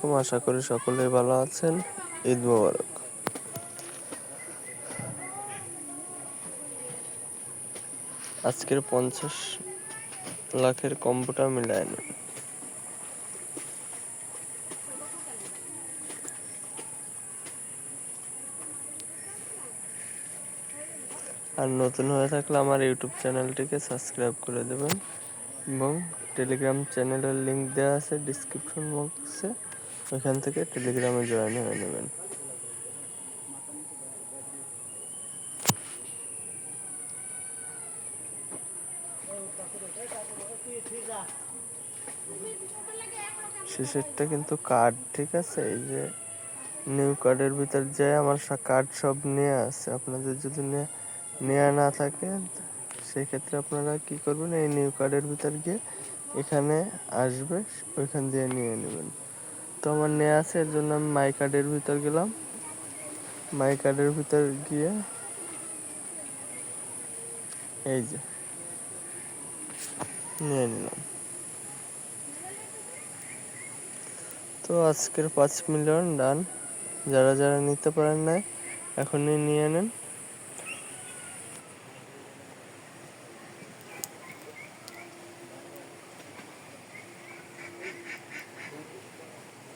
আলাইকুম, আশা করি সকলেই ভালো আছেন। ঈদ মোবারক। আজকের 50 লাখের কম্বোটা মিলায় নেন। আর নতুন হয়ে থাকলে আমার ইউটিউব চ্যানেলটিকে সাবস্ক্রাইব করে দেবেন এবং টেলিগ্রাম চ্যানেলের লিংক দেওয়া আছে ডিসক্রিপশন বক্সে, ওইখান থেকে টেলিগ্রামে জয়েন হয়ে নেবেন। শেষেরটা কিন্তু কার্ড, ঠিক আছে? এই যে নিউ কার্ডের ভিতর যে আমার কার্ড সব নিয়ে আছে, আপনাদের যদি নেওয়া না থাকে সেই ক্ষেত্রে আপনারা কি করবেন, এই নিউ কার্ডের ভিতর গিয়ে এখানে আসবে, ওইখান দিয়ে নিয়ে নেবেন। তো আমার নেওয়া আছে, এর জন্য আমি মাই কার্ডের ভিতর গেলাম। মাই কার্ডের ভিতর গিয়ে এই যে নিয়ে নিলাম। তো আজকের 5 মিলিয়ন ডান। যারা যারা নিতে পারেন না এখনই নিয়ে নেন।